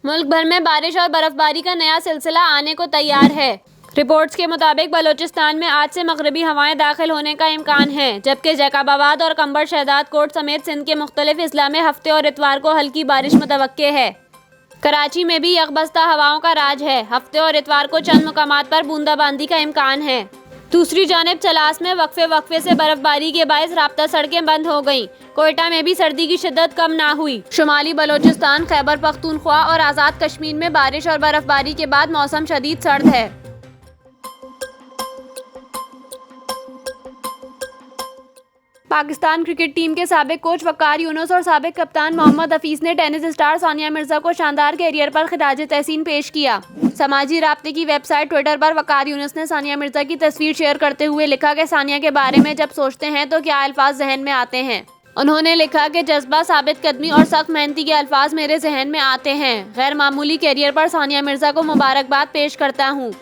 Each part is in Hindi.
मुल्क भर में बारिश और बर्फबारी का नया सिलसिला आने को तैयार है। रिपोर्ट्स के मुताबिक बलूचिस्तान में आज से मगरबी हवाएं दाखिल होने का इम्कान है, जबकि जैकबाबाद और कंबर शहदाद कोट समेत सिंध के मुख्तलिफ अजला में हफ्ते और इतवार को हल्की बारिश मुतवक्के है। कराची में भी यकबस्ता हवाओं का राज है। हफ्ते और इतवार को चंद मुकामात पर बूंदाबांदी का इम्कान है। दूसरी जानिब चलास में वक्फे से बर्फबारी के बायस राब्ता सड़कें बंद हो गईं। कोयटा में भी सर्दी की शिद्दत कम ना हुई। शुमाली बलोचिस्तान, खैबर पख्तूनख्वा और आज़ाद कश्मीर में बारिश और बर्फबारी के बाद मौसम शदीद सर्द है। पाकिस्तान क्रिकेट टीम के साबिक कोच वकार यूनुस और साबिक कप्तान मोहम्मद हफीज ने टेनिस स्टार सानिया मिर्जा को शानदार कैरियर पर खिताज तहसीन पेश किया। समाजी राब्ते की वेबसाइट ट्विटर पर वकार यूनुस ने सानिया मिर्जा की तस्वीर शेयर करते हुए लिखा कि सानिया के बारे में जब सोचते हैं तो क्या अल्फाज जहन में आते हैं। उन्होंने लिखा कि जज्बा, साबित कदमी और सख्त मेहनती के अल्फाज मेरे जहन में आते हैं। गैर मामूली कैरियर पर सानिया मिर्जा को मुबारकबाद पेश करता हूँ।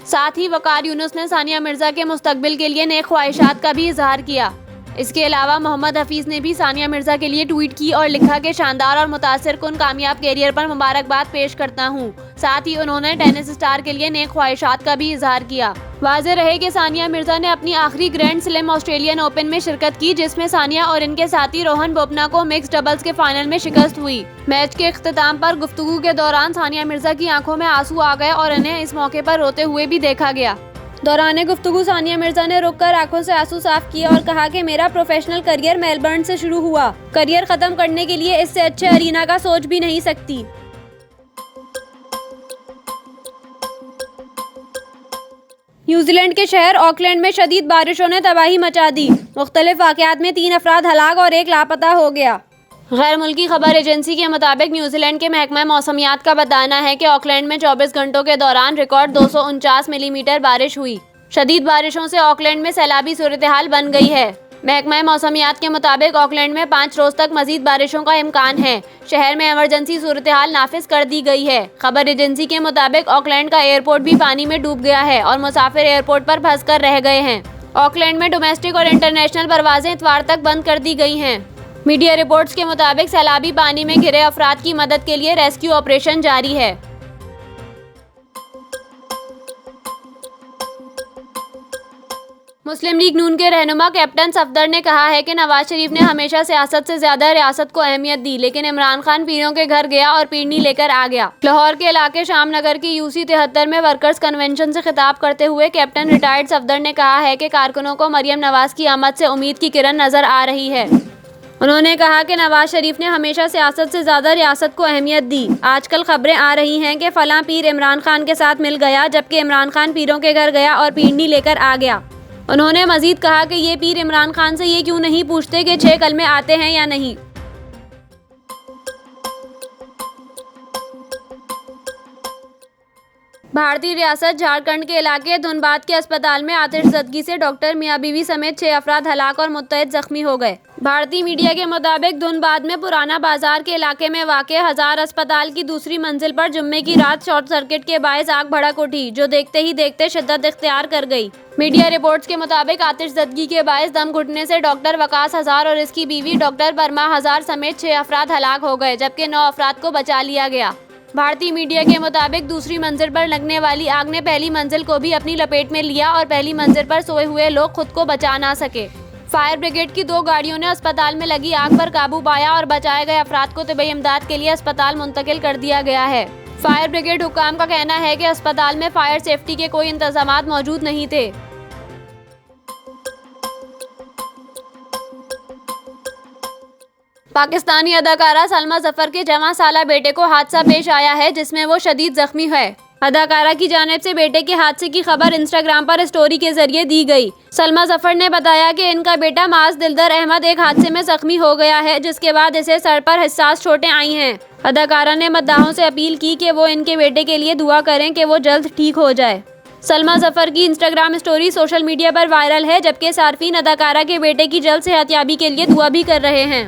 साथ ही वकार यूनुस ने सानिया मिर्जा के मुस्तकबिल के लिए नेक ख्वाहिशात का भी इजहार किया। इसके अलावा मोहम्मद हफीज ने भी सानिया मिर्जा के लिए ट्वीट की और लिखा कि शानदार और मुतासिरकुन कामयाब कैरियर पर मुबारकबाद पेश करता हूँ। साथ ही उन्होंने टेनिस स्टार के लिए नेक ख्वाहिशात का भी इजहार किया। वाज़ेह रहे कि सानिया मिर्जा ने अपनी आखिरी ग्रैंड स्लैम ऑस्ट्रेलियन ओपन में शिरकत की, जिसमें सानिया और इनके साथी रोहन बोपन्ना को मिक्स डबल्स के फाइनल में शिकस्त हुई। मैच के इख्तिताम पर गुफ्तगू के दौरान सानिया मिर्जा की आंखों में आंसू आ गए और इन्हें इस मौके पर रोते हुए भी देखा गया। दौरान गुफ्तगू सानिया मिर्जा ने रुककर आंखों से आंसू साफ किए और कहा कि मेरा प्रोफेशनल करियर मेलबर्न से शुरू हुआ। करियर खत्म करने के लिए इससे अच्छे अरीना का सोच भी नहीं सकती। न्यूजीलैंड के शहर ऑकलैंड में शदीद बारिशों ने तबाही मचा दी। मुख्तलिफ वाक़यात में 3 अफराद हलाक और 1 लापता हो गया। गैर मुल्की खबर एजेंसी के मुताबिक न्यूजीलैंड के महकमा मौसमियात का बताना है कि ऑकलैंड में 24 घंटों के दौरान रिकॉर्ड 249 मिलीमीटर बारिश हुई। शदीद बारिशों से ऑकलैंड में सैलाबी सूरत हाल बन गई है। महकमा मौसमियात के मुताबिक ऑकलैंड में 5 रोज तक मजीद बारिशों का इम्कान है। शहर में इमरजेंसी सूरत हाल नाफिज कर दी गई है। खबर एजेंसी के मुताबिक ऑकलैंड का एयरपोर्ट भी पानी में डूब गया है और मुसाफिर एयरपोर्ट पर फंस कर रह गए हैं। ऑकलैंड में डोमेस्टिक और इंटरनेशनल परवाजें इतवार तक बंद कर दी गई हैं। मीडिया रिपोर्ट्स के मुताबिक सैलाबी पानी में घिरे अफराद की मदद के लिए रेस्क्यू ऑपरेशन जारी है। मुस्लिम लीग नून के रहनुमा कैप्टन सफदर ने कहा है कि नवाज शरीफ ने हमेशा सियासत से ज्यादा रियासत को अहमियत दी, लेकिन इमरान खान पीरों के घर गया और पीरनी लेकर आ गया। लाहौर के इलाके शाम नगर की UC 73 में वर्कर्स कन्वेंशन से खिताब करते हुए कैप्टन रिटायर्ड सफदर ने कहा है कि कारकुनों को मरियम नवाज की आमद से उम्मीद की किरण नजर आ रही है। उन्होंने कहा कि नवाज शरीफ ने हमेशा सियासत से ज़्यादा रियासत को अहमियत दी। आजकल खबरें आ रही हैं कि फ़लाँ पीर इमरान खान के साथ मिल गया, जबकि इमरान खान पीरों के घर गया और पीरनी लेकर आ गया। उन्होंने मज़ीद कहा कि ये पीर इमरान खान से ये क्यों नहीं पूछते कि 6 कलमे आते हैं या नहीं। भारतीय रियासत झारखंड के इलाके धनबाद के अस्पताल में आतिशज़दगी से डॉक्टर मियाँ बीवी समेत 6 अफराद हलाक और मुत्तअद जख्मी हो गए। भारतीय मीडिया के मुताबिक धनबाद में पुराना बाजार के इलाके में वाक़े हजार अस्पताल की दूसरी मंजिल पर जुम्मे की रात शॉर्ट सर्किट के बायस आग भड़क उठी, जो देखते ही देखते शिद्दत इख्तियार कर गई। मीडिया रिपोर्ट्स के मुताबिक आतिशज़दगी के बायस दम घुटने से डॉक्टर वकास हज़ार और इसकी बीवी डॉक्टर परमा हज़ार समेत 6 अफराद हलाक हो गए, जबकि 9 अफराद को बचा लिया गया। भारतीय मीडिया के मुताबिक दूसरी मंजिल पर लगने वाली आग ने पहली मंजिल को भी अपनी लपेट में लिया और पहली मंजिल पर सोए हुए लोग खुद को बचा ना सके। फायर ब्रिगेड की 2 गाड़ियों ने अस्पताल में लगी आग पर काबू पाया और बचाए गए अफराद को तिब्बी इमदाद के लिए अस्पताल मुंतकिल कर दिया गया है। फायर ब्रिगेड हुक्काम का कहना है कि अस्पताल में फायर सेफ्टी के कोई इंतजामात मौजूद नहीं थे। पाकिस्तानी अदाकारा सलमा जफर के जवां साला बेटे को हादसा पेश आया है, जिसमें वो शदीद जख्मी है। अदाकारा की जानिब से बेटे के हादसे की खबर इंस्टाग्राम पर स्टोरी के जरिए दी गई। सलमा जफर ने बताया कि इनका बेटा माज दिलदर अहमद एक हादसे में जख्मी हो गया है, जिसके बाद इसे सर पर हिस्सास चोटें आई हैं। अदाकारा ने मद्दाहों से अपील की कि वो इनके बेटे के लिए दुआ करें कि वो जल्द ठीक हो जाए। सलमा जफर की इंस्टाग्राम स्टोरी सोशल मीडिया पर वायरल है, जबकि सार्फिन अदाकारा के बेटे की जल्द सेहतयाबी के लिए दुआ भी कर रहे हैं।